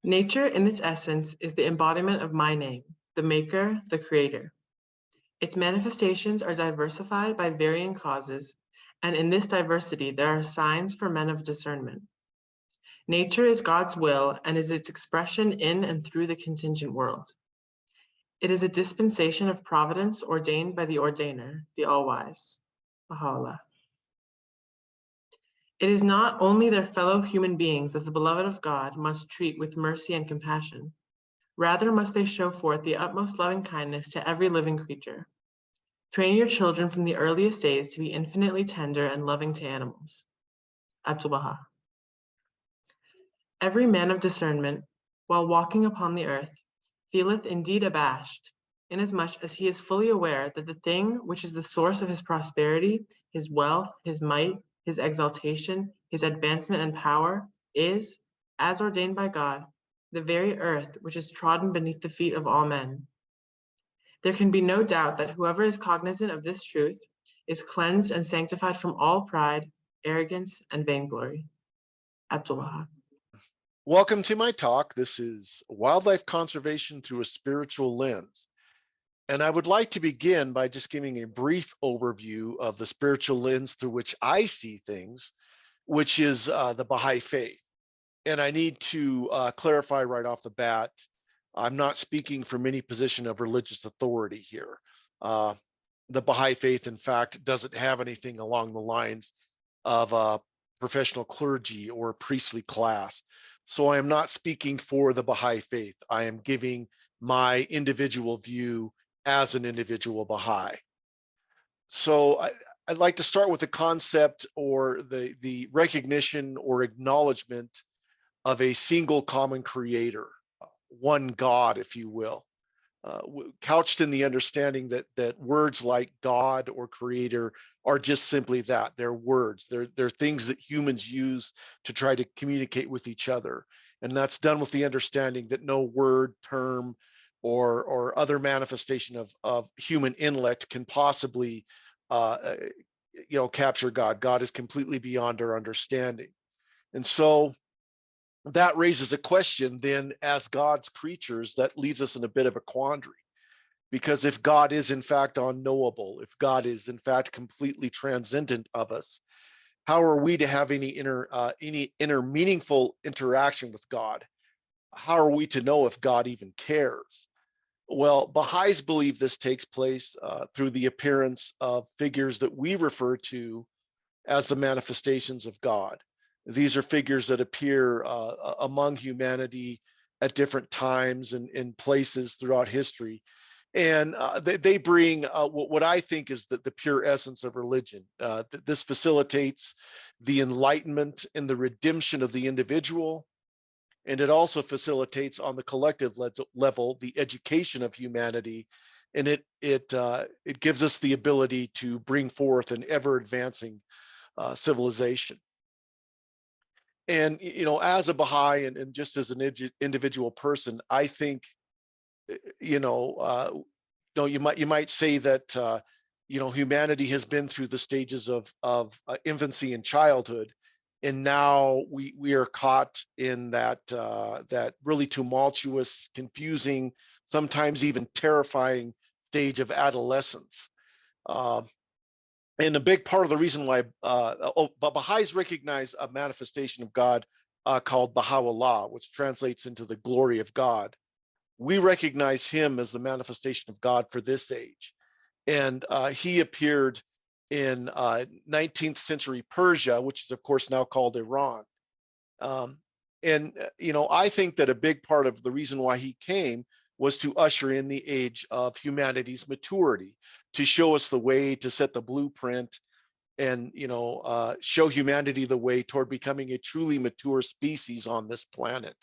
Nature, in its essence, is the embodiment of my name, the maker, the creator. Its manifestations are diversified by varying causes, and in this diversity, there are signs for men of discernment. Nature is God's will and is its expression in and through the contingent world. It is a dispensation of providence ordained by the ordainer, the all-wise, Baha'u'llah. It is not only their fellow human beings that the beloved of God must treat with mercy and compassion. Rather must they show forth the utmost loving kindness to every living creature. Train your children from the earliest days to be infinitely tender and loving to animals. Abdu'l-Baha. Every man of discernment, while walking upon the earth, feeleth indeed abashed, inasmuch as he is fully aware that the thing which is the source of his prosperity, his wealth, his might, his exaltation, his advancement and power, is, as ordained by God, the very earth which is trodden beneath the feet of all men. There can be no doubt that whoever is cognizant of this truth is cleansed and sanctified from all pride, arrogance, and vainglory. Abdu'l-Baha. Welcome to my talk. This is Wildlife Conservation Through a Spiritual Lens. And I would like to begin by just giving a brief overview of the spiritual lens through which I see things, which is the Baha'i faith. And I need to clarify right off the bat, I'm not speaking from any position of religious authority here. The Baha'i faith, in fact, doesn't have anything along the lines of professional clergy or priestly class. So I am not speaking for the Baha'i faith. I am giving my individual view as an individual Baha'i. So I'd like to start with the concept or the recognition or acknowledgement of a single common creator, one God, if you will, couched in the understanding that words like God or creator are just simply that. They're words. They're things that humans use to try to communicate with each other. And that's done with the understanding that no word, term, or other manifestation of human intellect can possibly capture God. God is completely beyond our understanding. And so that raises a question then, as God's creatures, that leaves us in a bit of a quandary. Because if God is in fact unknowable, if God is in fact completely transcendent of us, how are we to have any inner meaningful interaction with God? How are we to know if God even cares? Well, Baha'is believe this takes place through the appearance of figures that we refer to as the manifestations of God. These are figures that appear among humanity at different times and in places throughout history. And they bring what I think is the pure essence of religion. This facilitates the enlightenment and the redemption of the individual. And it also facilitates on the collective level the education of humanity. And it gives us the ability to bring forth an ever advancing civilization. And, as a Baha'i and just as an individual person, I think, you might say that, humanity has been through the stages of infancy and childhood. And now we are caught in that really tumultuous, confusing, sometimes even terrifying stage of adolescence. And a big part of the reason why Baha'is recognize a manifestation of God called Baha'u'llah, which translates into the glory of God. We recognize him as the manifestation of God for this age. And he appeared in 19th century Persia, which is of course now called Iran. I think that a big part of the reason why he came was to usher in the age of humanity's maturity, to show us the way, to set the blueprint, and show humanity the way toward becoming a truly mature species on this planet.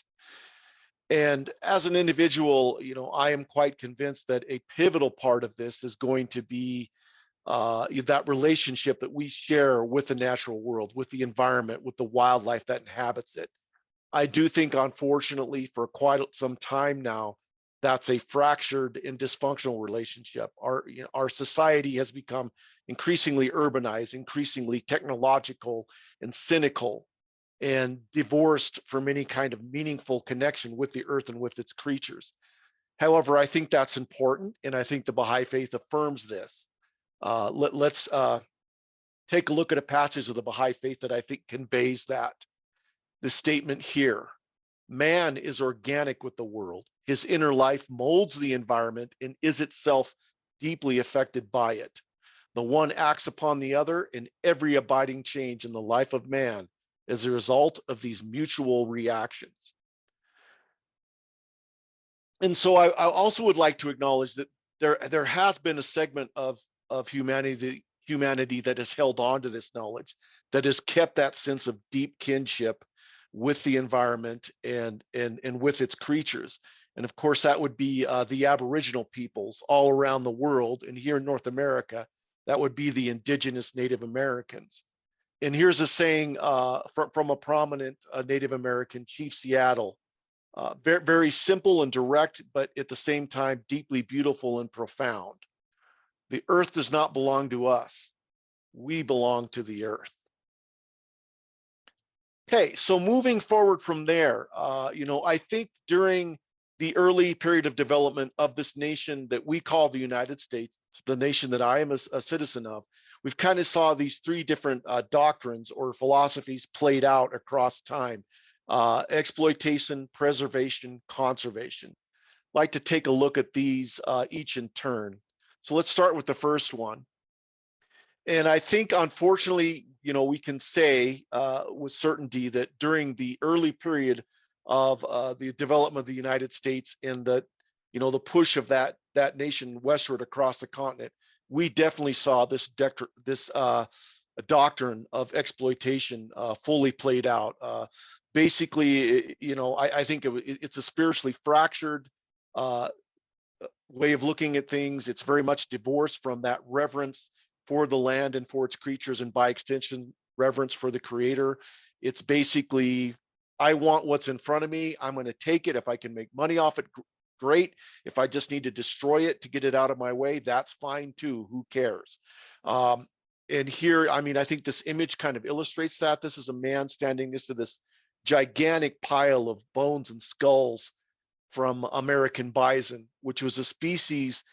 And as an individual, I am quite convinced that a pivotal part of this is going to be that relationship that we share with the natural world, with the environment, with the wildlife that inhabits it. I do think, unfortunately, for quite some time now, that's a fractured and dysfunctional relationship. Our society has become increasingly urbanized, increasingly technological and cynical. and divorced from any kind of meaningful connection with the earth and with its creatures. However, I think that's important, and I think the Baha'i faith affirms this. Let's take a look at a passage of the Baha'i faith that I think conveys that. The statement here: man is organic with the world. His inner life molds the environment and is itself deeply affected by it. The one acts upon the other, and every abiding change in the life of man is a result of these mutual reactions. And so I also would like to acknowledge that there has been a segment of humanity that has held on to this knowledge, that has kept that sense of deep kinship with the environment and with its creatures. And of course, that would be the Aboriginal peoples all around the world. And here in North America, that would be the indigenous Native Americans. And here's a saying from a prominent Native American, Chief Seattle. Very, very simple and direct, but at the same time, deeply beautiful and profound. The earth does not belong to us. We belong to the earth. Okay, so moving forward from there, I think during the early period of development of this nation that we call the United States, the nation that I am a citizen of, we've kind of saw these three different doctrines or philosophies played out across time: exploitation, preservation, conservation. I'd like to take a look at these each in turn. So let's start with the first one. And I think, unfortunately, we can say with certainty that during the early period of the development of the United States and the push of that nation westward across the continent, we definitely saw this doctrine of exploitation fully played out. Basically, I think it's a spiritually fractured way of looking at things. It's very much divorced from that reverence for the land and for its creatures, and by extension, reverence for the creator. It's basically, I want what's in front of me. I'm going to take it. If I can make money off it, great. If I just need to destroy it to get it out of my way, that's fine too. Who cares? And here, I think this image kind of illustrates that. This is a man standing next to this gigantic pile of bones and skulls from American bison, which was a species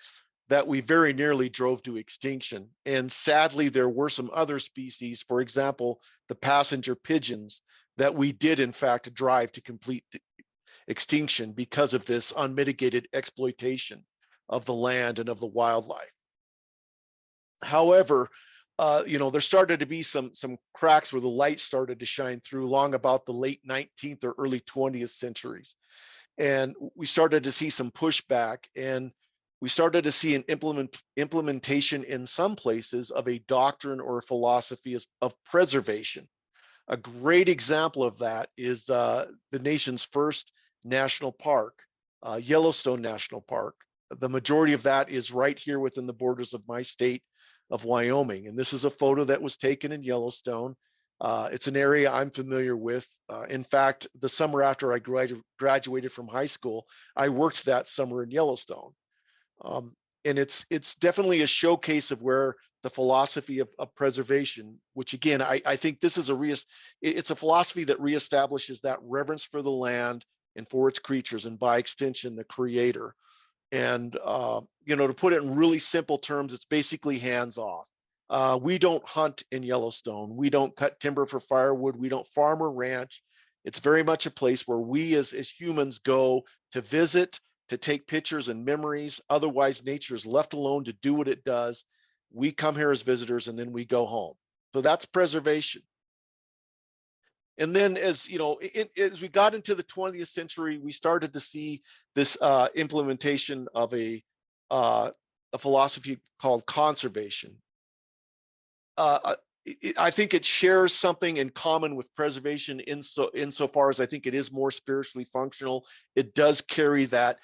that we very nearly drove to extinction. And sadly, there were some other species, for example, the passenger pigeons, that we did in fact drive to complete extinction because of this unmitigated exploitation of the land and of the wildlife. However, there started to be some cracks where the light started to shine through long about the late 19th or early 20th centuries. And we started to see some pushback, and we started to see an implementation in some places of a doctrine or a philosophy of preservation. A great example of that is the nation's first national park, Yellowstone National Park. The majority of that is right here within the borders of my state of Wyoming. And this is a photo that was taken in Yellowstone. It's an area I'm familiar with. In fact, the summer after I graduated from high school, I worked that summer in Yellowstone. And it's definitely a showcase of where the philosophy of preservation, which again, I think this is it's a philosophy that reestablishes that reverence for the land and for its creatures, and by extension, the creator. And, to put it in really simple terms, it's basically hands off. We don't hunt in Yellowstone. We don't cut timber for firewood. We don't farm or ranch. It's very much a place where we as humans go to visit, to take pictures and memories. Otherwise, nature is left alone to do what it does. We come here as visitors and then we go home. So that's preservation. And then as we got into the 20th century, we started to see this implementation of a philosophy called conservation. I think it shares something in common with preservation insofar as I think it is more spiritually functional. It does carry that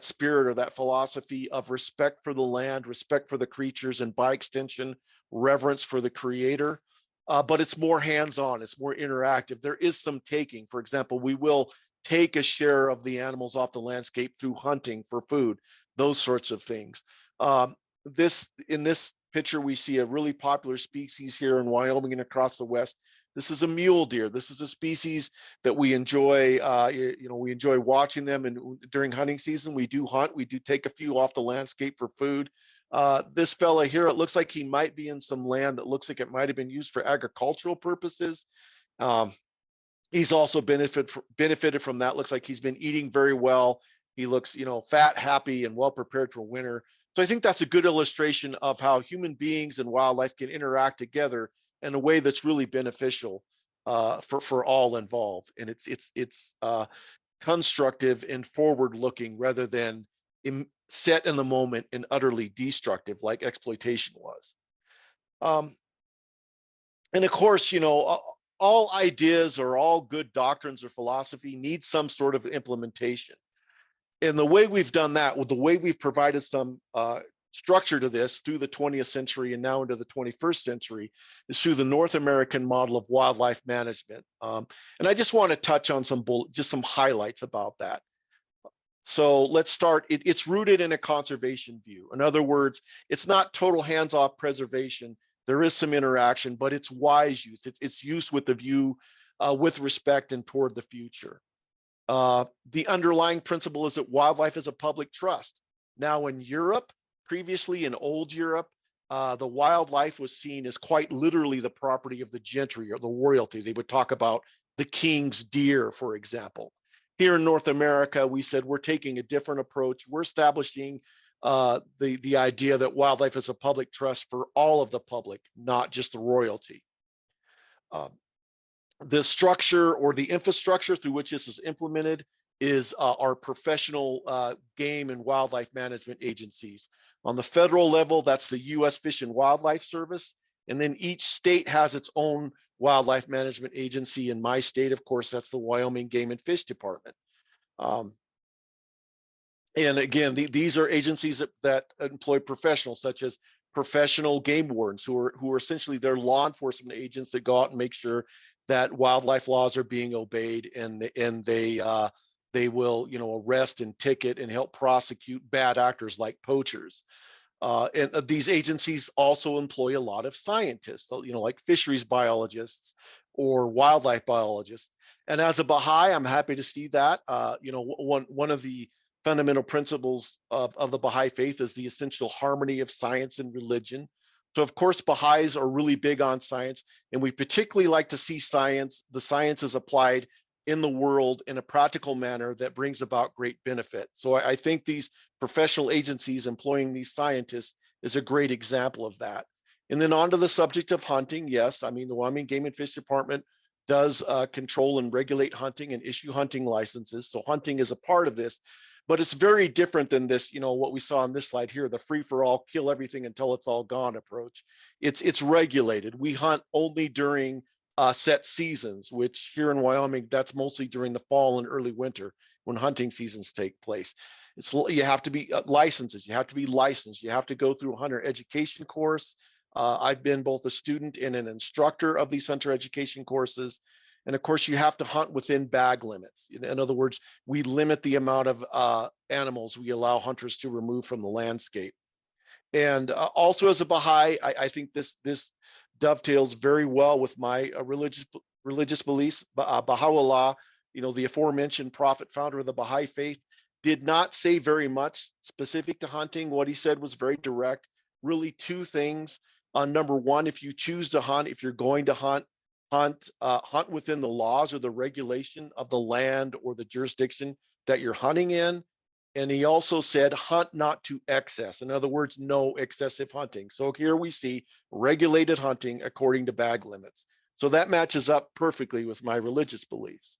spirit or that philosophy of respect for the land, respect for the creatures, and by extension, reverence for the creator. But it's more hands-on, it's more interactive. There is some taking. For example, we will take a share of the animals off the landscape through hunting for food, those sorts of things. In this picture, we see a really popular species here in Wyoming and across the West, This is a mule deer. This is a species that we enjoy. We enjoy watching them, and during hunting season, we do hunt. We do take a few off the landscape for food. This fella here, it looks like he might be in some land that looks like it might have been used for agricultural purposes. He's also benefited from that. Looks like he's been eating very well. He looks, fat, happy, and well prepared for winter. So I think that's a good illustration of how human beings and wildlife can interact together in a way that's really beneficial for all involved. And it's constructive and forward-looking rather than set in the moment and utterly destructive like exploitation was. And of course, all ideas or all good doctrines or philosophy need some sort of implementation. And the way we've done that, with the way we've provided some structure to this through the 20th century and now into the 21st century, is through the North American model of wildlife management. And I just want to touch on some highlights about that. So let's start. It's rooted in a conservation view. In other words, it's not total hands-off preservation. There is some interaction, but it's wise use. It's use with the view, with respect and toward the future. The underlying principle is that wildlife is a public trust. Now in Europe, previously in old Europe, the wildlife was seen as quite literally the property of the gentry or the royalty. They would talk about the king's deer, for example. Here in North America, we said we're taking a different approach. We're establishing the idea that wildlife is a public trust for all of the public, not just the royalty. The structure or the infrastructure through which this is implemented is our professional game and wildlife management agencies. On the federal level, that's the U.S. Fish and Wildlife Service. And then each state has its own wildlife management agency. In my state, of course, that's the Wyoming Game and Fish Department. And again, these are agencies that employ professionals, such as professional game wardens, who are essentially their law enforcement agents that go out and make sure that wildlife laws are being obeyed, and they will arrest and ticket and help prosecute bad actors like poachers. And these agencies also employ a lot of scientists, like fisheries biologists or wildlife biologists. And as a Baha'i, I'm happy to see that. One of the fundamental principles of the Baha'i faith is the essential harmony of science and religion. So of course, Baha'is are really big on science, and we particularly like to see the sciences applied in the world in a practical manner that brings about great benefit. So I think these professional agencies employing these scientists is a great example of that. And then on to the subject of hunting. Yes, I mean, the Wyoming Game and Fish Department does control and regulate hunting and issue hunting licenses. So hunting is a part of this, but it's very different than this, what we saw on this slide here, the free for all, kill everything until it's all gone approach. It's regulated. We hunt only during set seasons, which here in Wyoming, that's mostly during the fall and early winter when hunting seasons take place. You have to be licenses. You have to be licensed. You have to go through a hunter education course. I've been both a student and an instructor of these hunter education courses. And of course, you have to hunt within bag limits. In other words, we limit the amount of animals we allow hunters to remove from the landscape. And also as a Baha'i, I think this dovetails very well with my religious beliefs. Baha'u'llah, the aforementioned prophet, founder of the Baha'i faith, did not say very much specific to hunting. What he said was very direct. Really two things. Number one, if you choose to hunt, if you're going to hunt within the laws or the regulation of the land or the jurisdiction that you're hunting in. And he also said, hunt not to excess. In other words, no excessive hunting. So here we see regulated hunting according to bag limits. So that matches up perfectly with my religious beliefs.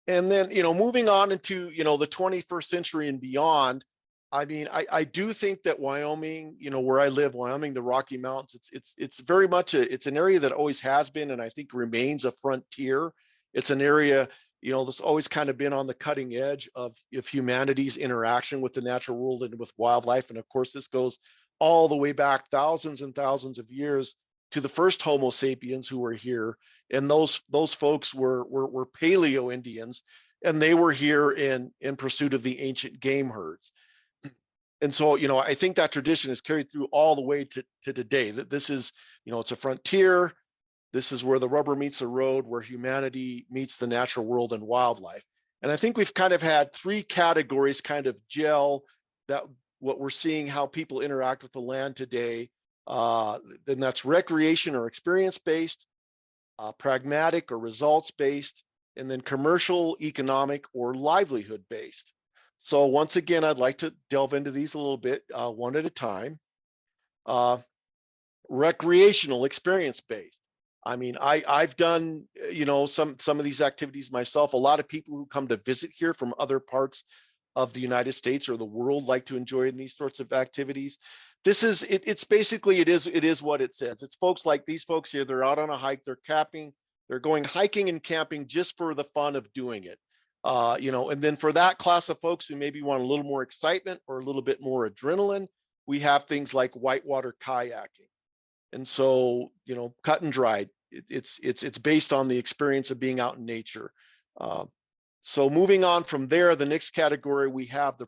And then, moving on into, the 21st century and beyond, I mean, I do think that Wyoming, where I live, Wyoming, the Rocky Mountains, it's very much it's an area that always has been, and I think remains a frontier. It's an area, that's always kind of been on the cutting edge of humanity's interaction with the natural world and with wildlife. And of course, this goes all the way back thousands and thousands of years to the first Homo sapiens who were here. And those folks were Paleo Indians, and they were here in pursuit of the ancient game herds. And so, I think that tradition is carried through all the way to today, that this is, it's a frontier. This is where the rubber meets the road, where humanity meets the natural world and wildlife. And I think we've kind of had three categories kind of gel that what we're seeing how people interact with the land today. Then that's recreation or experience-based, pragmatic or results-based, and then commercial, economic, or livelihood-based. So once again, I'd like to delve into these a little bit, one at a time. Recreational, experience-based. I mean, I've done, some of these activities myself. A lot of people who come to visit here from other parts of the United States or the world like to enjoy in these sorts of activities. This is it's basically it is what it says. It's folks like these folks here. They're out on a hike. They're camping. They're going hiking and camping just for the fun of doing it. And then for that class of folks who maybe want a little more excitement or a little bit more adrenaline, we have things like whitewater kayaking. And so, cut and dried. It's based on the experience of being out in nature. So moving on from there, the next category we have the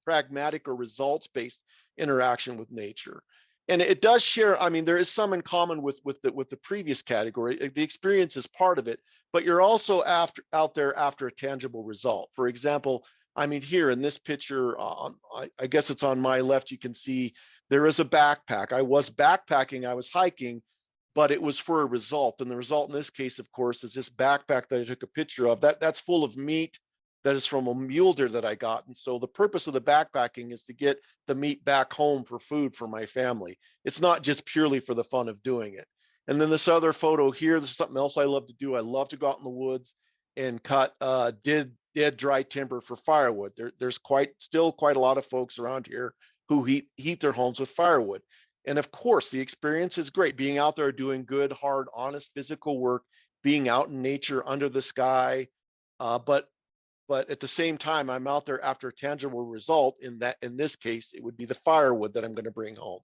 pragmatic or results-based interaction with nature, and it does share. I mean, there is some in common with the previous category. The experience is part of it, but you're also out there after a tangible result. For example, I mean, here in this picture, I guess it's on my left. You can see there is a backpack. I was backpacking. I was hiking. But it was for a result. And the result in this case, of course, is this backpack that I took a picture of. That's full of meat that is from a mule deer that I got. And so the purpose of the backpacking is to get the meat back home for food for my family. It's not just purely for the fun of doing it. And then this other photo here, this is something else I love to do. I love to go out in the woods and cut dead dry timber for firewood. There's still quite a lot of folks around here who heat their homes with firewood. And of course, the experience is great, being out there doing good, hard, honest physical work, being out in nature under the sky. But at the same time, I'm out there after a tangible result. In this case, it would be the firewood that I'm going to bring home.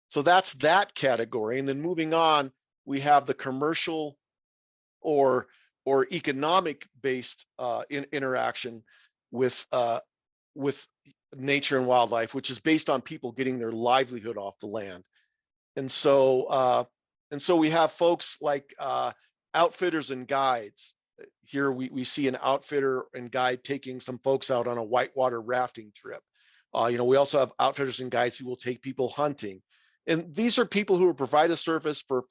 So that's that category. And then moving on, we have the commercial or economic based interaction with nature and wildlife, which is based on people getting their livelihood off the land. And so we have folks like outfitters and guides. Here we see an outfitter and guide taking some folks out on a whitewater rafting trip. We also have outfitters and guides who will take people hunting. And these are people who will provide a service for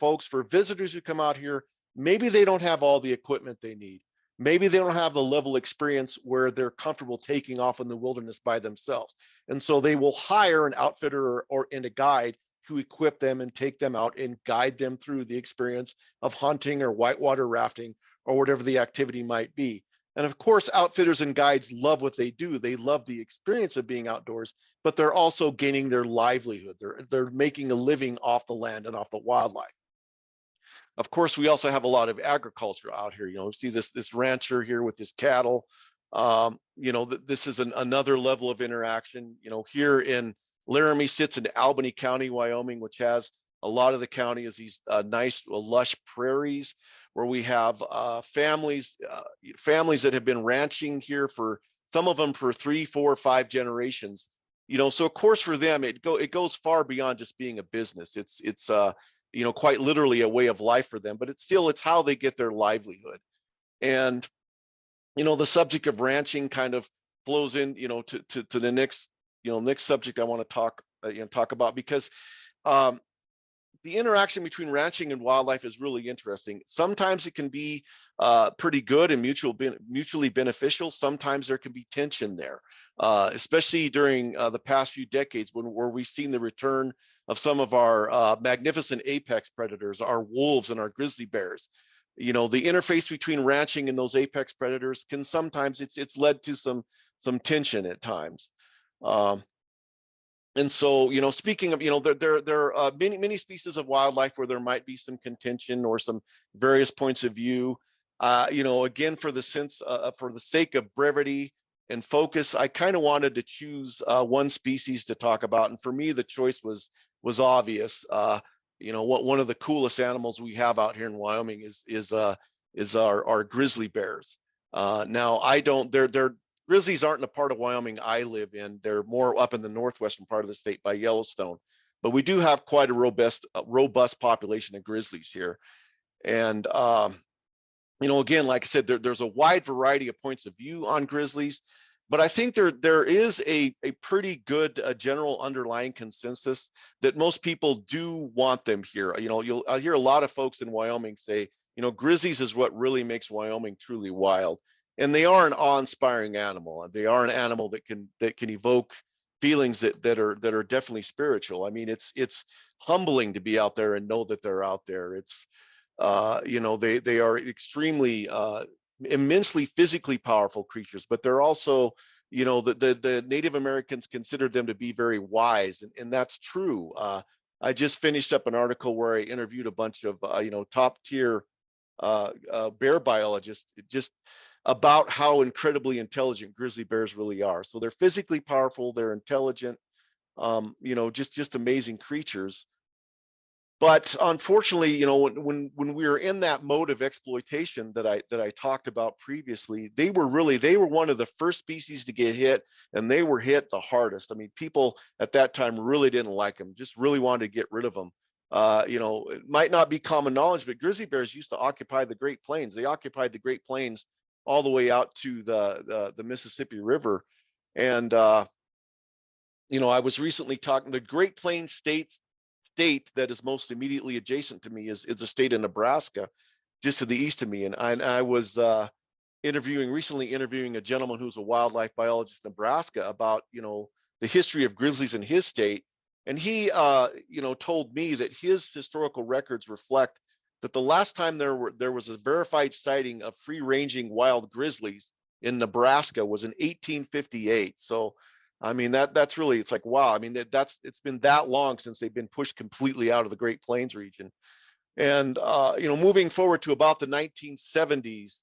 visitors who come out here. Maybe they don't have all the equipment they need. Maybe they don't have the level of experience where they're comfortable taking off in the wilderness by themselves. And so they will hire an outfitter or a guide to equip them and take them out and guide them through the experience of hunting or whitewater rafting or whatever the activity might be. And of course, outfitters and guides love what they do. They love the experience of being outdoors, but they're also gaining their livelihood. They're making a living off the land and off the wildlife. Of course, we also have a lot of agriculture out here. We see this rancher here with his cattle. This is another level of interaction. Here in Laramie sits in Albany County, Wyoming, which has a lot of the county is these nice, lush prairies where we have families that have been ranching here for some of them for 3, 4, 5 generations. So of course for them it goes far beyond just being a business. It's quite literally a way of life for them, but it's how they get their livelihood. And, the subject of ranching kind of flows in, to the next subject I want to talk about, because the interaction between ranching and wildlife is really interesting. Sometimes it can be pretty good and mutually beneficial. Sometimes there can be tension there, especially during the past few decades where we've seen the return of some of our magnificent apex predators, our wolves and our grizzly bears. The interface between ranching and those apex predators can sometimes it's led to some tension at times. And so, speaking of, there are many species of wildlife where there might be some contention or some various points of view. Again, for the sake of brevity and focus, I kind of wanted to choose one species to talk about, and for me, the choice was obvious. One of the coolest animals we have out here in Wyoming is our grizzly bears. Now, grizzlies aren't in a part of Wyoming I live in. They're more up in the northwestern part of the state by Yellowstone. But we do have quite a robust population of grizzlies here. And again, like I said, there's a wide variety of points of view on grizzlies, but I think there is a pretty good general underlying consensus that most people do want them here. I'll hear a lot of folks in Wyoming say, grizzlies is what really makes Wyoming truly wild, and they are an awe-inspiring animal. They are an animal that can evoke feelings that are definitely spiritual. I mean, it's humbling to be out there and know that they're out there. It's they are extremely immensely physically powerful creatures, but they're also, the Native Americans considered them to be very wise, and that's true. I just finished up an article where I interviewed a bunch of top tier bear biologists, just about how incredibly intelligent grizzly bears really are. So they're physically powerful, they're intelligent, just amazing creatures. But unfortunately, when we were in that mode of exploitation that I talked about previously, they were one of the first species to get hit, and they were hit the hardest. I mean, people at that time really didn't like them, just really wanted to get rid of them. It might not be common knowledge, but grizzly bears used to occupy the Great Plains. They occupied the Great Plains all the way out to the Mississippi River. And I was recently talking, the Great Plains state that is most immediately adjacent to me is a state of Nebraska, just to the east of me. And I was recently interviewing a gentleman who's a wildlife biologist in Nebraska about, the history of grizzlies in his state. And he, told me that his historical records reflect that the last time there was a verified sighting of free-ranging wild grizzlies in Nebraska was in 1858. So I mean, that's really, it's like, wow. I mean, it's been that long since they've been pushed completely out of the Great Plains region. And, moving forward to about the 1970s,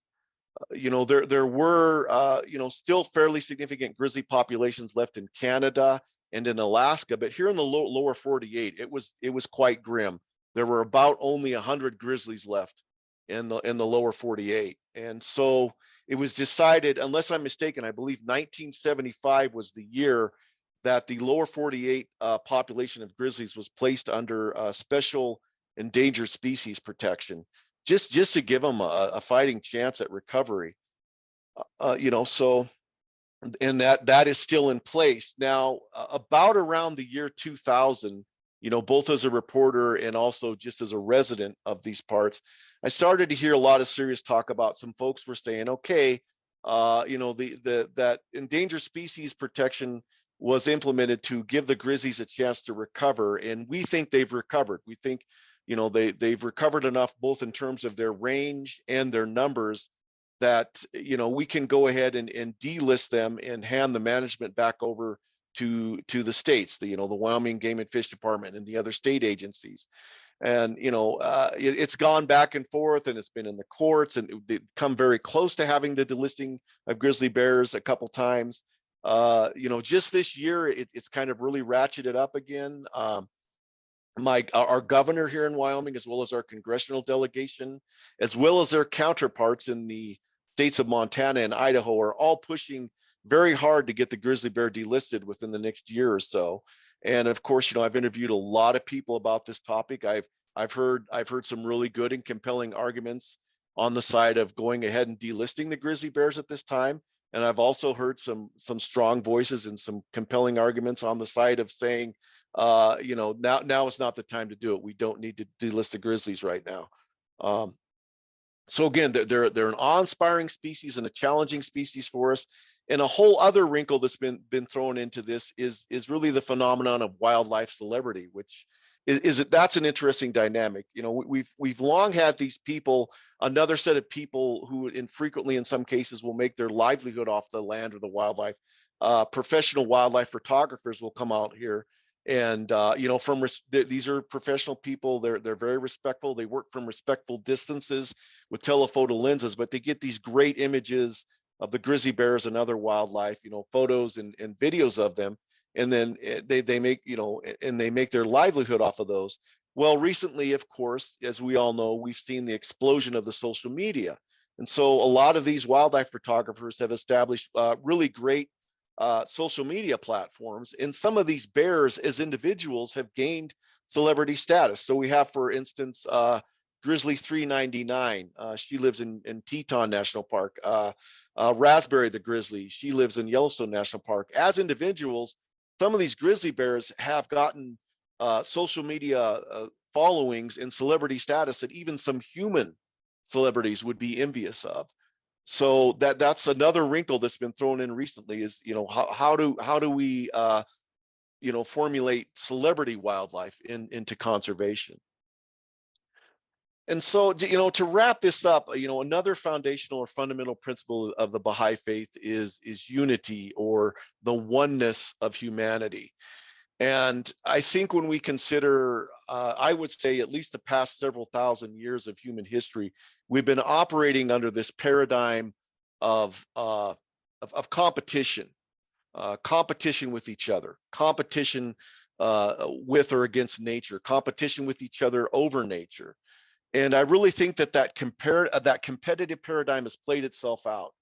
there were, still fairly significant grizzly populations left in Canada and in Alaska, but here in the lower 48, it was quite grim. There were about only 100 grizzlies left in the lower 48. And so it was decided, unless I'm mistaken, I believe 1975 was the year that the lower 48 population of grizzlies was placed under special endangered species protection, just to give them a fighting chance at recovery. So, and that is still in place now. About around the year 2000, both as a reporter and also just as a resident of these parts, I started to hear a lot of serious talk about some folks were saying, okay, that endangered species protection was implemented to give the grizzlies a chance to recover, and we think they've recovered. We think, they've recovered enough, both in terms of their range and their numbers, that we can go ahead and delist them and hand the management back over to the states, the Wyoming Game and Fish Department and the other state agencies. And it's gone back and forth, and it's been in the courts, and they've come very close to having the delisting of grizzly bears a couple times. Just this year, it's kind of really ratcheted up again. Our governor here in Wyoming, as well as our congressional delegation, as well as their counterparts in the states of Montana and Idaho, are all pushing very hard to get the grizzly bear delisted within the next year or so. And of course, I've interviewed a lot of people about this topic. I've heard some really good and compelling arguments on the side of going ahead and delisting the grizzly bears at this time. And I've also heard some strong voices and some compelling arguments on the side of saying, now is not the time to do it. We don't need to delist the grizzlies right now. So again, they're an awe-inspiring species and a challenging species for us. And a whole other wrinkle that's been thrown into this is really the phenomenon of wildlife celebrity, which that's an interesting dynamic. We've long had these people, another set of people who infrequently, in some cases, will make their livelihood off the land or the wildlife. Professional wildlife photographers will come out here, and these are professional people. They're very respectful. They work from respectful distances with telephoto lenses, but they get these great images of the grizzly bears and other wildlife, photos and videos of them. And then they make, and they make their livelihood off of those. Well, recently, of course, as we all know, we've seen the explosion of the social media. And so a lot of these wildlife photographers have established really great social media platforms. And some of these bears as individuals have gained celebrity status. So we have, for instance, Grizzly 399, she lives in Teton National Park. Raspberry the grizzly, she lives in Yellowstone National Park. As individuals, some of these grizzly bears have gotten social media followings and celebrity status that even some human celebrities would be envious of. So that's another wrinkle that's been thrown in recently is, how do we formulate celebrity wildlife into conservation. And so, to wrap this up, another foundational or fundamental principle of the Baha'i faith is unity, or the oneness of humanity. And I think when we consider, I would say at least the past several thousand years of human history, we've been operating under this paradigm of competition, competition with each other, competition with or against nature, competition with each other over nature. And I really think that competitive paradigm has played itself out.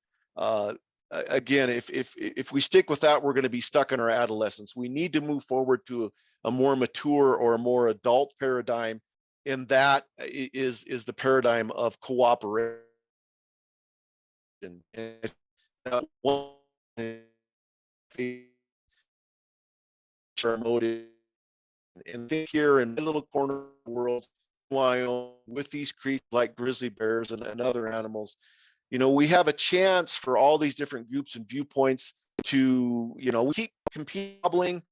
Again, if we stick with that, we're going to be stuck in our adolescence. We need to move forward to a more mature or a more adult paradigm, and that is the paradigm of cooperation. And one motive, and think here in a little corner of the world, Wyoming, with these creatures like grizzly bears and other animals, we have a chance for all these different groups and viewpoints to, we keep competing,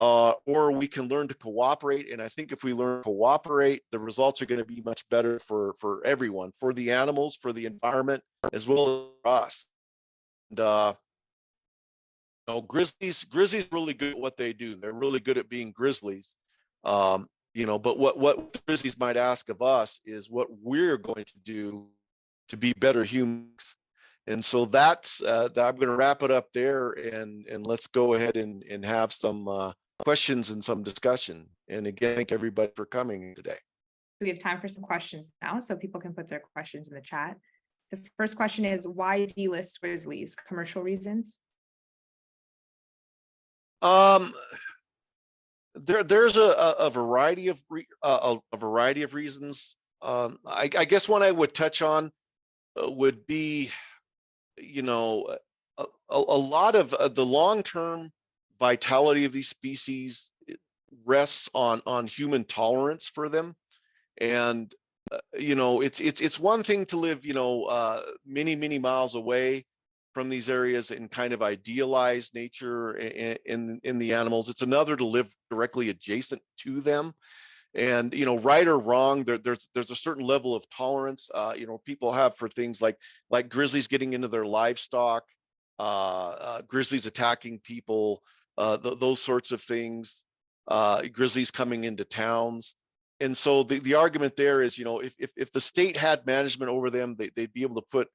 or we can learn to cooperate. And I think if we learn to cooperate, the results are going to be much better for everyone, for the animals, for the environment, as well as for us. And grizzlies really good at what they do. They're really good at being grizzlies. But what grizzlies might ask of us is what we're going to do to be better humans. And so that's I'm going to wrap it up there, and let's go ahead and have some questions and some discussion. And again, thank everybody for coming today. We have time for some questions now, so people can put their questions in the chat. The first question is, why delist grizzlies? Commercial reasons? There's a variety of reasons. I guess one I would touch on would be, a lot of the long-term vitality of these species rests on human tolerance for them. And it's one thing to live many miles away from these areas and kind of idealize nature in the animals. It's another to live directly adjacent to them. And right or wrong, there's a certain level of tolerance people have for things like grizzlies getting into their livestock, grizzlies attacking people, those sorts of things, grizzlies coming into towns. And so the argument there is, if the state had management over them, they'd be able to put,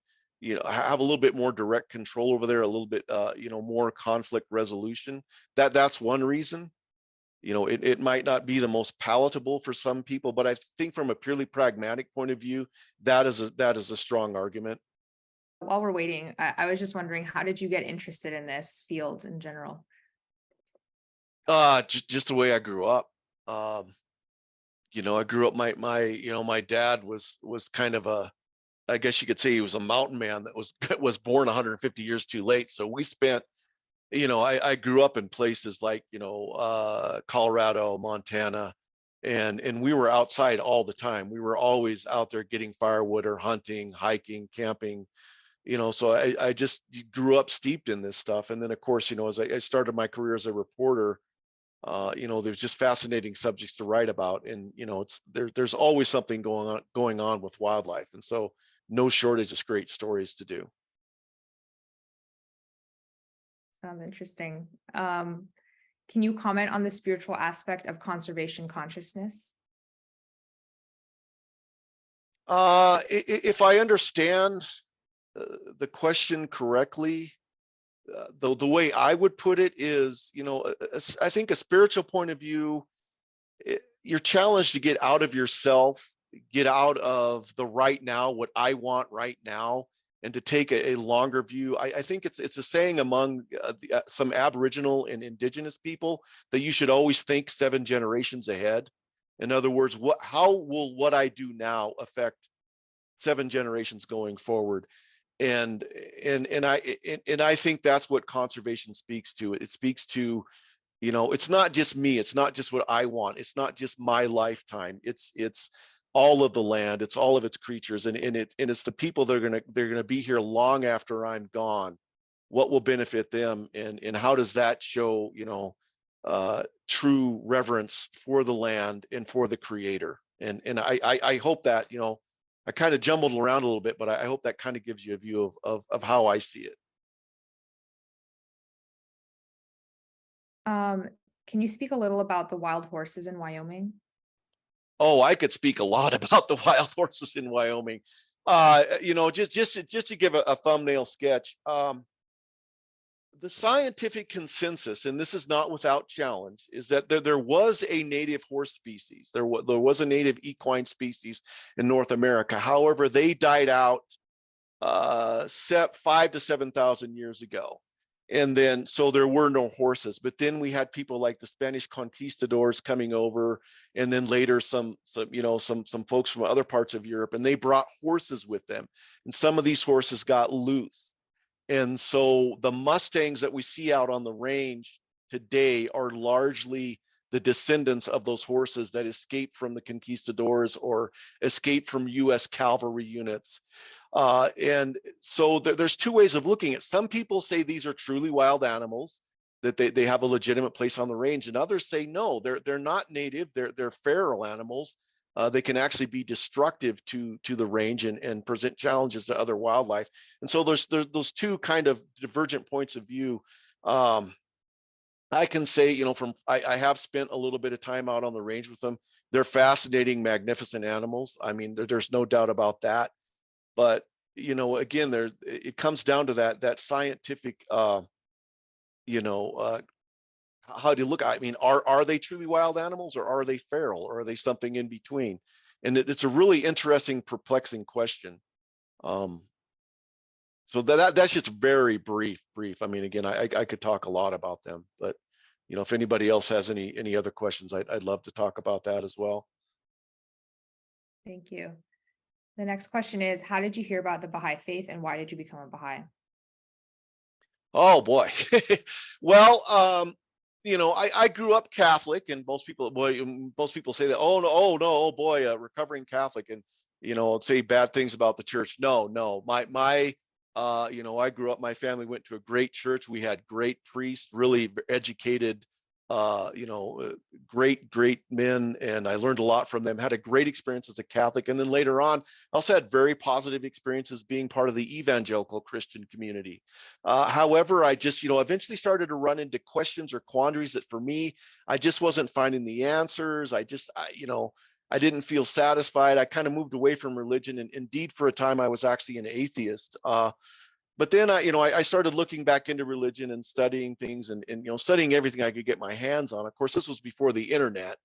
have a little bit more direct control over there, a little bit more conflict resolution. That's one reason. It might not be the most palatable for some people, but I think from a purely pragmatic point of view, that is a strong argument. While we're waiting, I was just wondering, how did you get interested in this field in general? Just the way I grew up. I grew up, my dad was kind of I guess you could say he was a mountain man that was born 150 years too late. So we spent, I grew up in places like, Colorado, Montana, and we were outside all the time. We were always out there getting firewood or hunting, hiking, camping, so I just grew up steeped in this stuff. And then of course, as I started my career as a reporter, there's just fascinating subjects to write about. And, there's always something going on with wildlife. And so no shortage of great stories to do. Sounds interesting. Can you comment on the spiritual aspect of conservation consciousness? If I understand the question correctly, the way I would put it is, I think a spiritual point of view, you're challenged to get out of yourself, get out of the right now, what I want right now, and to take a longer view. I think it's a saying among some Aboriginal and Indigenous people that you should always think 7 generations ahead. In other words, how will what I do now affect 7 generations going forward? And I think that's what conservation speaks to. It speaks to, it's not just me, it's not just what I want, it's not just my lifetime, it's all of the land, it's all of its creatures, and it's the people that are gonna be here long after I'm gone. What will benefit them, and how does that show, true reverence for the land and for the creator? And I hope that, I kind of jumbled around a little bit, but I hope that kind of gives you a view of how I see it. Can you speak a little about the wild horses in Wyoming? Oh, I could speak a lot about the wild horses in Wyoming. Just to give a thumbnail sketch, the scientific consensus, and this is not without challenge, is that there was a native horse species. There was a native equine species in North America. However, they died out 5,000 to 7,000 years ago. And then, so there were no horses, but then we had people like the Spanish conquistadors coming over, and then later some folks from other parts of Europe, and they brought horses with them. And some of these horses got loose. And so the mustangs that we see out on the range today are largely the descendants of those horses that escaped from the conquistadors or escaped from US cavalry units. And so there's two ways of looking at it. Some people say these are truly wild animals, that they have a legitimate place on the range, and others say no, they're not native, they're feral animals. They can actually be destructive to the range and present challenges to other wildlife. And so there's those two kind of divergent points of view. I can say, I have spent a little bit of time out on the range with them. They're fascinating, magnificent animals. I mean, there's no doubt about that. But again, it comes down to that scientific, how do you look? I mean, are they truly wild animals, or are they feral, or are they something in between? And it's a really interesting, perplexing question. So that's just very brief. I mean, again, I could talk a lot about them, but if anybody else has any other questions, I'd love to talk about that as well. Thank you. The next question is, how did you hear about the Baha'i faith, and why did you become a Baha'i? Oh boy. Well, I grew up Catholic, and most people say that, oh no, boy, a recovering Catholic, and say bad things about the church. No, I grew up, my family went to a great church. We had great priests, really educated, great men, and I learned a lot from them. Had a great experience as a Catholic, and then later on, I also had very positive experiences being part of the evangelical Christian community. However, I just, eventually started to run into questions or quandaries that, for me, I just wasn't finding the answers. I didn't feel satisfied. I kind of moved away from religion, and indeed, for a time, I was actually an atheist. But then I started looking back into religion and studying things, and studying everything I could get my hands on. Of course, this was before the internet,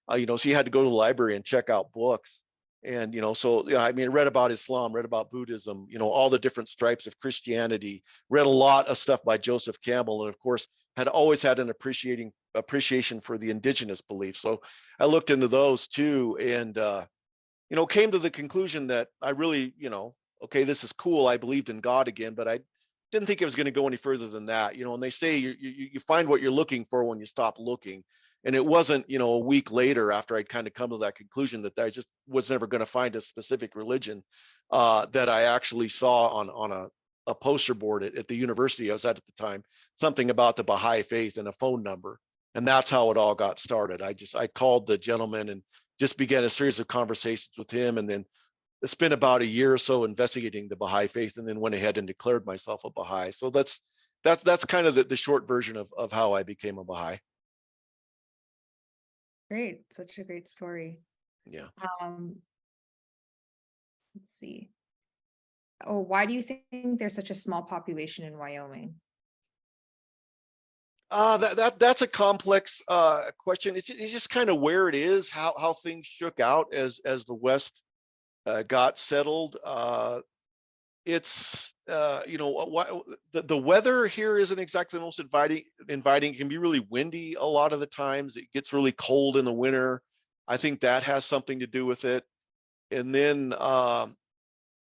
so you had to go to the library and check out books. And I read about Islam, read about Buddhism, all the different stripes of Christianity. Read a lot of stuff by Joseph Campbell, and of course, had always had an appreciation for the indigenous beliefs. So I looked into those too, and came to the conclusion that I really, okay, this is cool. I believed in God again, but I didn't think it was going to go any further than that. And they say you find what you're looking for when you stop looking. And it wasn't, a week later, after I'd kind of come to that conclusion, that I just was never going to find a specific religion, that I actually saw on a poster board at the university I was at the time, something about the Baha'i faith and a phone number. And that's how it all got started. I called the gentleman and just began a series of conversations with him, and then spent about a year or so investigating the Baha'i faith, and then went ahead and declared myself a Baha'i. So that's kind of the short version of how I became a Baha'i. Great. Such a great story. Yeah. Let's see. Oh, why do you think there's such a small population in Wyoming? That's a complex question. It's just kind of where it is, how things shook out as the West got settled. It's the weather here isn't exactly the most inviting. It can be really windy a lot of the times. It gets really cold in the winter. I think that has something to do with it. And then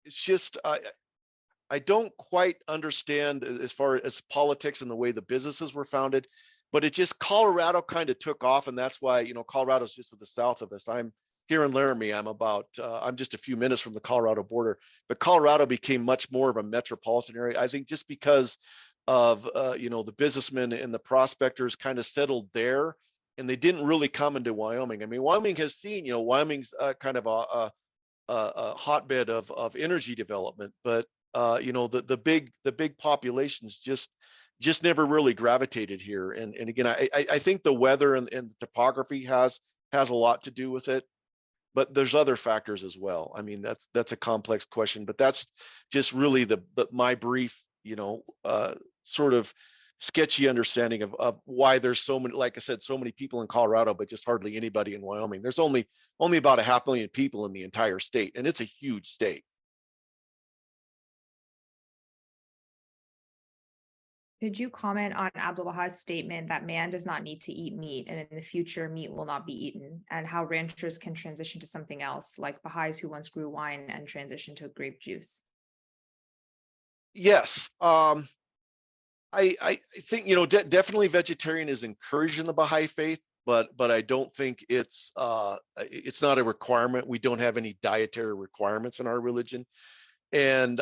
it's just I don't quite understand as far as politics and the way the businesses were founded, but it just Colorado kind of took off, and that's why, you know, Colorado's just to the south of us. I'm here in Laramie. I'm just a few minutes from the Colorado border, but Colorado became much more of a metropolitan area. I think just because of you know, the businessmen and the prospectors kind of settled there, and they didn't really come into Wyoming. I mean, Wyoming has seen, you know, Wyoming's kind of a hotbed of energy development, but you know, the big populations just never really gravitated here. And again, I think the weather and the topography has a lot to do with it, but there's other factors as well. I mean, that's a complex question, but that's just really my brief, you know, sort of sketchy understanding of why there's so many, like I said, so many people in Colorado, but just hardly anybody in Wyoming. There's only about 500,000 people in the entire state, and it's a huge state. Could you comment on Abdul Baha's statement that man does not need to eat meat, and in the future, meat will not be eaten, and how ranchers can transition to something else, like Baha'is who once grew wine and transition to grape juice? Yes. I think, you know, definitely vegetarian is encouraged in the Baha'i faith, but I don't think it's not a requirement. We don't have any dietary requirements in our religion. And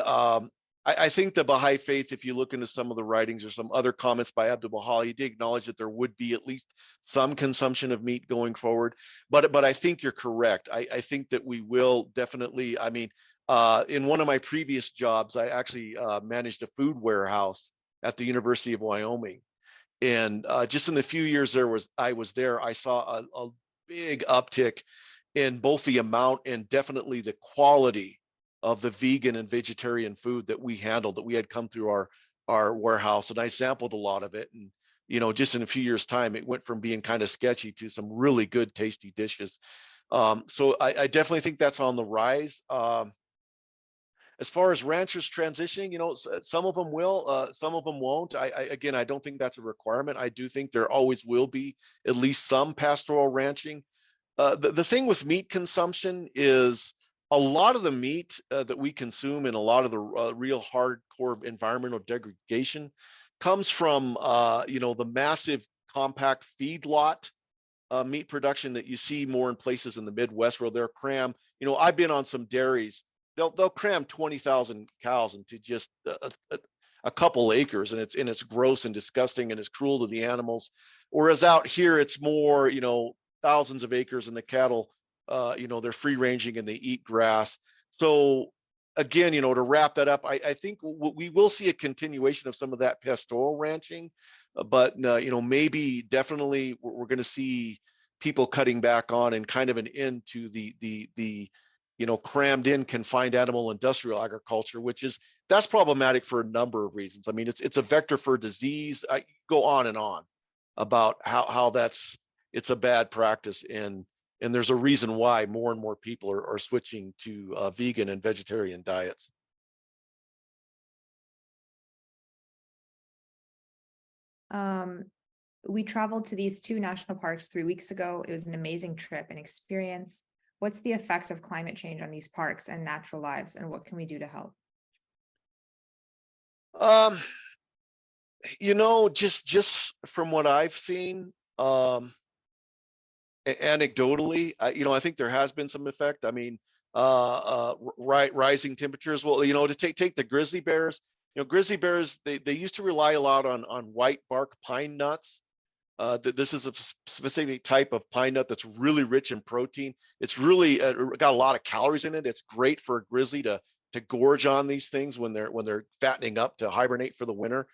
I think the Baha'i faith, if you look into some of the writings or some other comments by Abdul Baha, he did acknowledge that there would be at least some consumption of meat going forward. But I think you're correct. I think that we will definitely, I mean, in one of my previous jobs, I actually managed a food warehouse at the University of Wyoming. And just in the few years I was there, I saw a big uptick in both the amount and definitely the quality of the vegan and vegetarian food that we handled, that we had come through our warehouse. And I sampled a lot of it. And, you know, just in a few years' time, it went from being kind of sketchy to some really good, tasty dishes. So I definitely think that's on the rise. As far as ranchers transitioning, you know, some of them will, some of them won't. Again, I don't think that's a requirement. I do think there always will be at least some pastoral ranching. The thing with meat consumption is a lot of the meat that we consume and a lot of the real hardcore environmental degradation comes from, you know, the massive compact feedlot meat production that you see more in places in the Midwest where they're cram. You know, I've been on some dairies. They'll cram 20,000 cows into just a couple acres, and it's gross and disgusting and it's cruel to the animals. Whereas out here, it's more, you know, thousands of acres, and the cattle, you know, they're free ranging and they eat grass. So again, you know, to wrap that up, I think we will see a continuation of some of that pastoral ranching, but you know, maybe definitely we're going to see people cutting back on and kind of an end to the you know, crammed in confined animal industrial agriculture, that's problematic for a number of reasons. I mean, it's a vector for disease. I go on and on about how it's a bad practice, and there's a reason why more and more people are switching to vegan and vegetarian diets. We traveled to these 2 national parks 3 weeks ago. It was an amazing trip and experience. What's the effect of climate change on these parks and natural lives, and what can we do to help? You know, just from what I've seen, anecdotally, you know, I think there has been some effect. I mean, rising temperatures. Well, you know, to take the grizzly bears. You know, grizzly bears, they used to rely a lot on white bark pine nuts. This is a specific type of pine nut that's really rich in protein. It's really got a lot of calories in it. It's great for a grizzly to gorge on these things when they're fattening up to hibernate for the winter.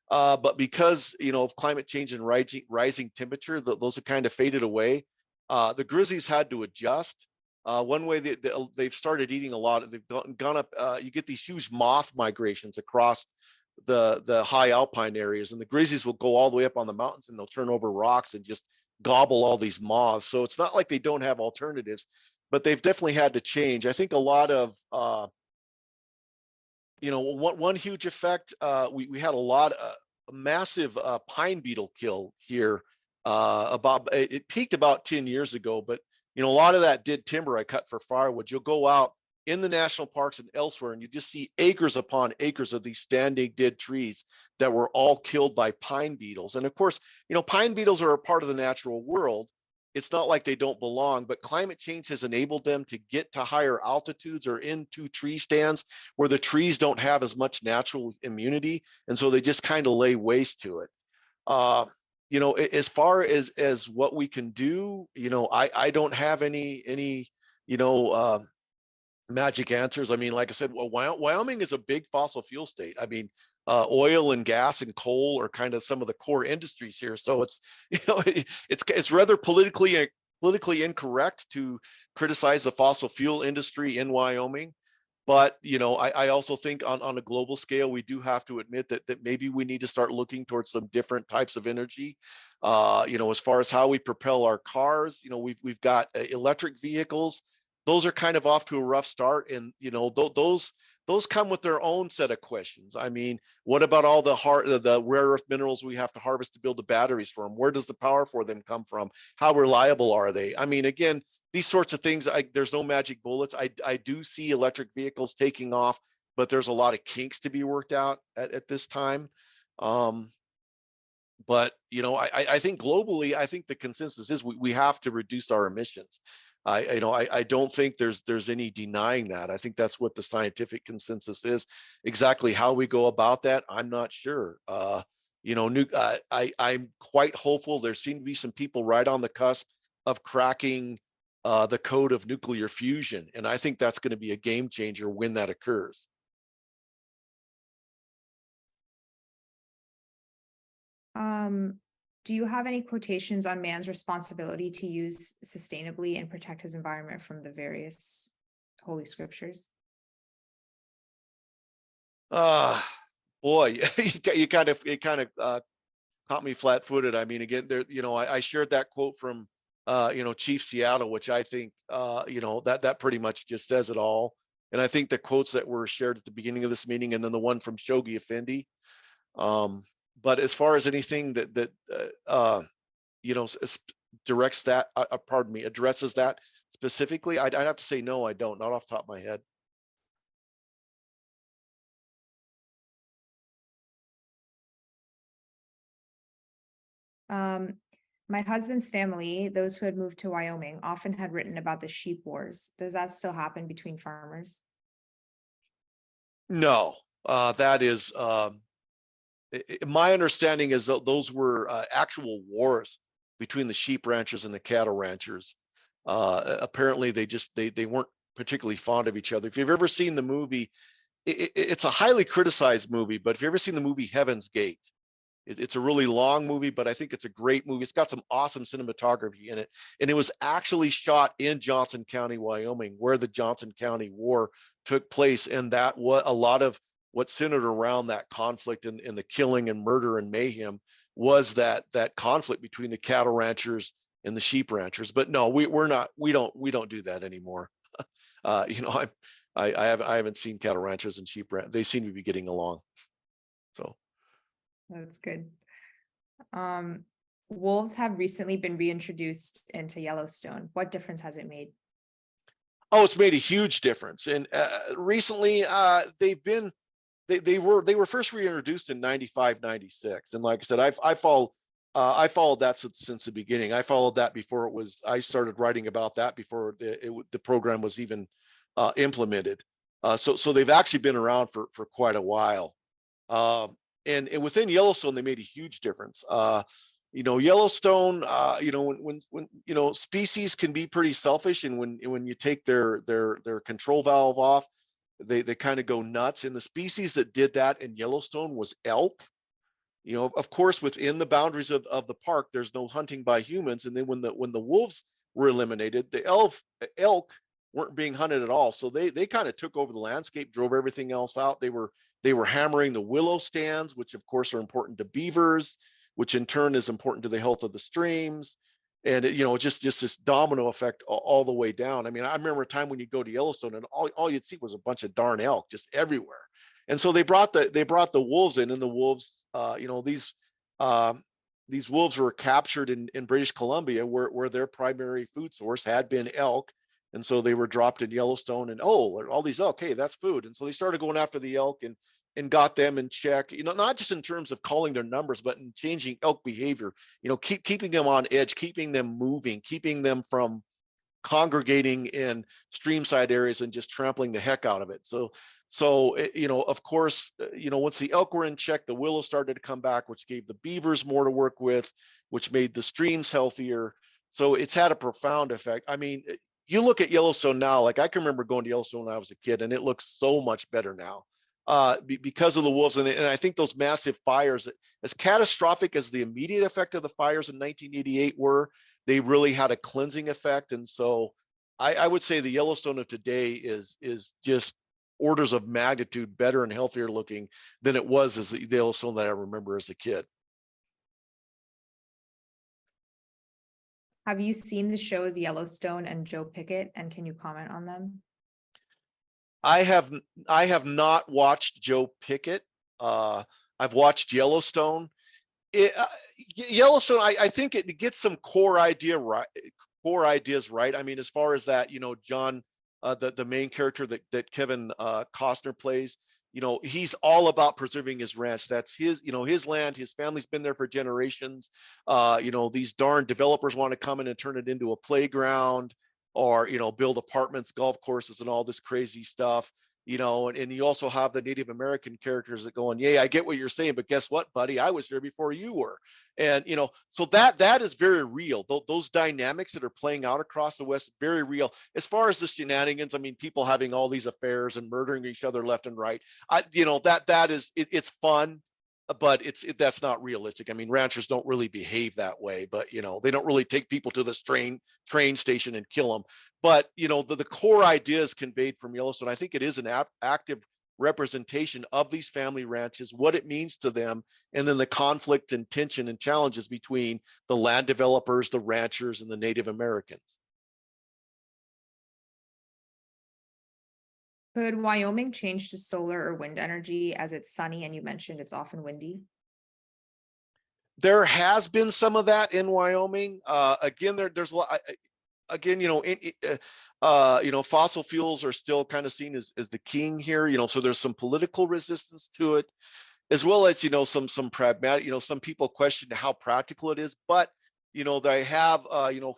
But because, you know, of climate change and rising temperature, those have kind of faded away. The grizzlies had to adjust. One way they've started eating a lot. They've gone up. You get these huge moth migrations across the high alpine areas, and the grizzlies will go all the way up on the mountains, and they'll turn over rocks and just gobble all these moths. So it's not like they don't have alternatives, but they've definitely had to change. I think a lot of you know, one huge effect, we had a massive pine beetle kill here. It peaked about 10 years ago, but You know, a lot of that dead timber I cut for firewood. You'll go out in the national parks and elsewhere, and you just see acres upon acres of these standing dead trees that were all killed by pine beetles. And of course, you know, pine beetles are a part of the natural world. It's not like they don't belong, but climate change has enabled them to get to higher altitudes or into tree stands where the trees don't have as much natural immunity. And so they just kind of lay waste to it. Uh, you know, as far as what we can do, you know, I don't have any, you know, magic answers. I mean, like I said, well, Wyoming is a big fossil fuel state. I mean, oil and gas and coal are kind of some of the core industries here. So it's, you know, it's rather politically incorrect to criticize the fossil fuel industry in Wyoming. But, you know, I also think on a global scale, we do have to admit that maybe we need to start looking towards some different types of energy. You know, as far as how we propel our cars, you know, we've got electric vehicles. Those are kind of off to a rough start, and you know, those come with their own set of questions. I mean, what about all the rare earth minerals we have to harvest to build the batteries for them? Where does the power for them come from? How reliable are they? I mean, again, these sorts of things, there's no magic bullets. I do see electric vehicles taking off, but there's a lot of kinks to be worked out at this time. But you know, I think globally, I think the consensus is we have to reduce our emissions. I don't think there's any denying that. I think that's what the scientific consensus is. Exactly how we go about that, I'm not sure. You know, I'm quite hopeful. There seem to be some people right on the cusp of cracking the code of nuclear fusion, and I think that's going to be a game changer when that occurs. Do you have any quotations on man's responsibility to use sustainably and protect his environment from the various holy scriptures? Boy, you kind of caught me flat-footed. I mean, again, there, you know, I shared that quote from you know, Chief Seattle, which I think you know, that pretty much just says it all. And I think the quotes that were shared at the beginning of this meeting, and then the one from Shogi Effendi. But as far as anything that you know, directs that, pardon me, addresses that specifically, I'd have to say no, I don't, not off the top of my head. My husband's family, those who had moved to Wyoming, often had written about the sheep wars. Does that still happen between farmers? No, that is my understanding is that those were actual wars between the sheep ranchers and the cattle ranchers. Apparently, they weren't particularly fond of each other. If you've ever seen the movie, it's a highly criticized movie, but if you've ever seen the movie Heaven's Gate, it's a really long movie, but I think it's a great movie. It's got some awesome cinematography in it. And it was actually shot in Johnson County, Wyoming, where the Johnson County War took place. And that what a lot of what centered around that conflict and the killing and murder and mayhem was that conflict between the cattle ranchers and the sheep ranchers. But no, we don't do that anymore. You know, I haven't seen cattle ranchers and sheep ranchers. They seem to be getting along. So. That's good. Wolves have recently been reintroduced into Yellowstone. What difference has it made? Oh, it's made a huge difference. And recently, they were first reintroduced in 95, 96. And like I said, I followed that since the beginning. I followed that before I started writing about that before the program was even implemented. So they've actually been around for quite a while. And within Yellowstone, they made a huge difference. You know, Yellowstone, you know, when you know, species can be pretty selfish, and when you take their control valve off, they kind of go nuts. And the species that did that in Yellowstone was elk. You know, of course, within the boundaries of the park, there's no hunting by humans. And then when the wolves were eliminated, the elk weren't being hunted at all. So they kind of took over the landscape, drove everything else out. They were hammering the willow stands, which of course are important to beavers, which in turn is important to the health of the streams. And you know, just this domino effect all the way down. I mean, I remember a time when you go to Yellowstone and all you'd see was a bunch of darn elk just everywhere. And so they brought the wolves in, and the wolves, you know, these these wolves were captured in British Columbia, where their primary food source had been elk. And so they were dropped in Yellowstone, and all these elk, hey, that's food. And so they started going after the elk and got them in check, not just in terms of calling their numbers, but in changing elk behavior, keeping them on edge, keeping them moving, keeping them from congregating in streamside areas and just trampling the heck out of it. So of course, once the elk were in check, the willows started to come back, which gave the beavers more to work with, which made the streams healthier. So it's had a profound effect. I mean, you look at Yellowstone now, like I can remember going to Yellowstone when I was a kid, and it looks so much better now because of the wolves. And I think those massive fires, as catastrophic as the immediate effect of the fires in 1988 were, they really had a cleansing effect. And so I would say the Yellowstone of today is just orders of magnitude better and healthier looking than it was as the Yellowstone that I remember as a kid. Have you seen the shows Yellowstone and Joe Pickett, and can you comment on them? I have not watched Joe Pickett. I've watched Yellowstone. Yellowstone, I think it gets some core ideas right. I mean, as far as that, John, the main character that Kevin Costner plays, he's all about preserving his ranch. That's his land. His family's been there for generations. These darn developers want to come in and turn it into a playground, or build apartments, golf courses, and all this crazy stuff. And you also have the Native American characters that going, yeah, I get what you're saying, but guess what, buddy? I was here before you were. And, so that is very real. Those dynamics that are playing out across the West, very real. As far as the shenanigans, I mean, people having all these affairs and murdering each other left and right. It's fun, but that's not realistic. I mean, ranchers don't really behave that way, but they don't really take people to this train station and kill them. But the core ideas conveyed from Yellowstone, I think it is an active representation of these family ranches, what it means to them, and then the conflict and tension and challenges between the land developers, the ranchers, and the Native Americans. Could Wyoming change to solar or wind energy, as it's sunny and you mentioned it's often windy? There has been some of that in Wyoming. Again, there's a lot. Again, fossil fuels are still kind of seen as the king here. So there's some political resistance to it, as well as some pragmatic. Some people question how practical it is, but they have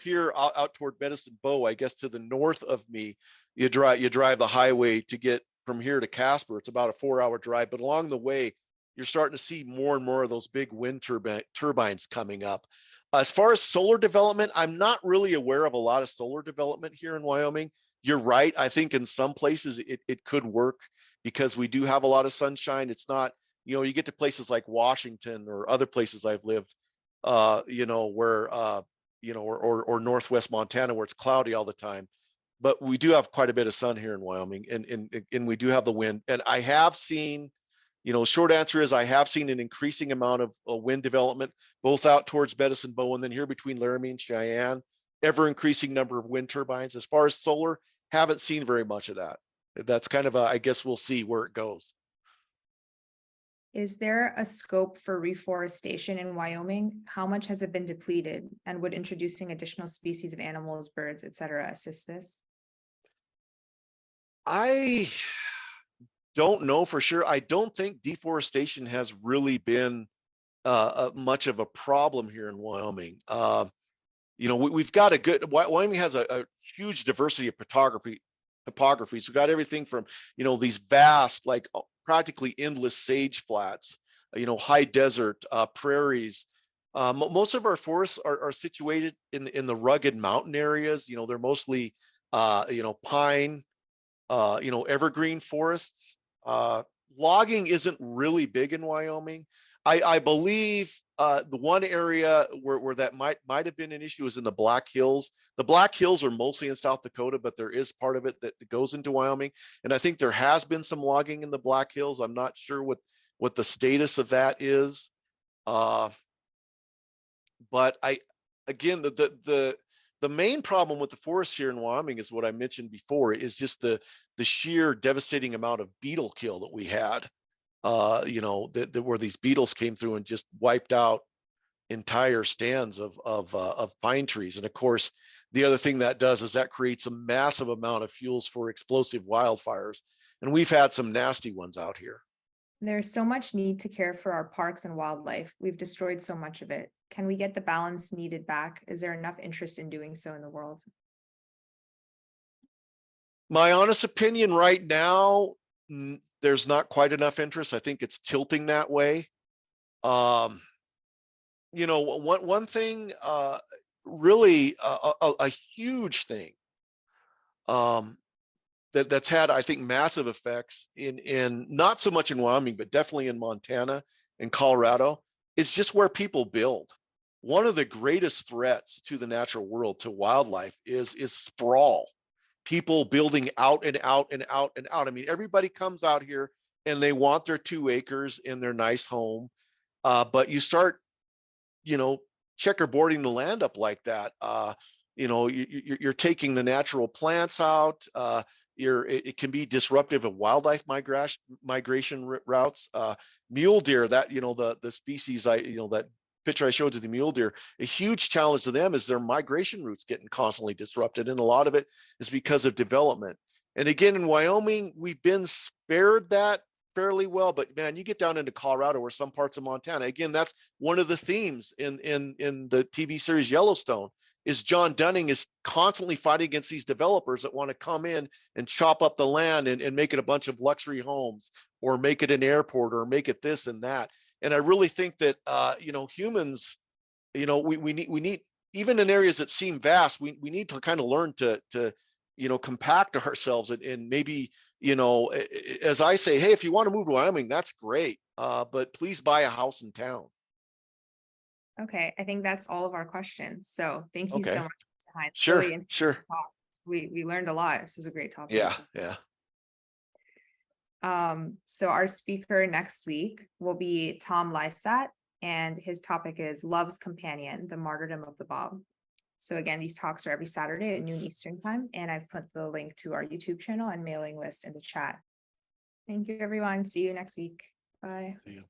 here out toward Medicine Bow, I guess to the north of me, you drive the highway to get from here to Casper. It's about a 4-hour drive, but along the way, you're starting to see more and more of those big wind turbines coming up. As far as solar development, I'm not really aware of a lot of solar development here in Wyoming. You're right. I think in some places it could work because we do have a lot of sunshine. It's not, you get to places like Washington or other places I've lived, where, or Northwest Montana where it's cloudy all the time. But we do have quite a bit of sun here in Wyoming, and we do have the wind. And I have seen, short answer is I have seen an increasing amount of wind development, both out towards Medicine Bow and then here between Laramie and Cheyenne, ever increasing number of wind turbines. As far as solar, haven't seen very much of that. That's kind of I guess we'll see where it goes. Is there a scope for reforestation in Wyoming? How much has it been depleted? And would introducing additional species of animals, birds, etc., assist this? I don't know for sure. I don't think deforestation has really been much of a problem here in Wyoming. We've got Wyoming has a huge diversity of topographies. We've got everything from, these vast, like practically endless sage flats, high desert, prairies. Most of our forests are situated in the rugged mountain areas. They're mostly, pine, evergreen forests. Logging isn't really big in Wyoming. I believe the one area where that might have been an issue is in the Black Hills. The Black Hills are mostly in South Dakota, but there is part of it that goes into Wyoming. And I think there has been some logging in the Black Hills. I'm not sure what the status of that is. But again, the main problem with the forests here in Wyoming is what I mentioned before, is just the sheer devastating amount of beetle kill that we had. Where these beetles came through and just wiped out, entire stands of pine trees. And of course, the other thing that does is that creates a massive amount of fuels for explosive wildfires. And we've had some nasty ones out here. There's so much need to care for our parks and wildlife. We've destroyed so much of it. Can we get the balance needed back? Is there enough interest in doing so in the world? My honest opinion right now, there's not quite enough interest. I think it's tilting that way. You know, one thing, really a huge thing that's had, I think, massive effects in not so much in Wyoming, but definitely in Montana and Colorado, is just where people build. One of the greatest threats to the natural world, to wildlife, is sprawl. People building out and out and out and out. I mean, everybody comes out here and they want their 2 acres in their nice home, but you start, you know, checkerboarding the land up like that. You know, you're taking the natural plants out. It can be disruptive of wildlife migration routes. Mule deer, that, you know, the species, that picture I showed you, the mule deer, a huge challenge to them is their migration routes getting constantly disrupted. And a lot of it is because of development. And again, in Wyoming, we've been spared that fairly well, but man, you get down into Colorado or some parts of Montana. Again, that's one of the themes in the TV series Yellowstone, is John Dunning is constantly fighting against these developers that want to come in and chop up the land and make it a bunch of luxury homes, or make it an airport, or make it this and that. And I really think that, you know, humans, you know, we need, even in areas that seem vast, we need to kind of learn to you know, compact ourselves and maybe, you know, as I say, hey, if you want to move to Wyoming, that's great, but please buy a house in town. Okay, I think that's all of our questions. So thank you so Okay. much, Mr. Heinz. Sure, Really interesting sure. talk. We learned a lot. This is a great topic. Yeah, yeah. So our speaker next week will be Tom Lysat, and his topic is Love's Companion, the Martyrdom of the Bob. So again, these talks are every Saturday at noon Eastern time, and I've put the link to our YouTube channel and mailing list in the chat. Thank you, everyone. See you next week. Bye. See you.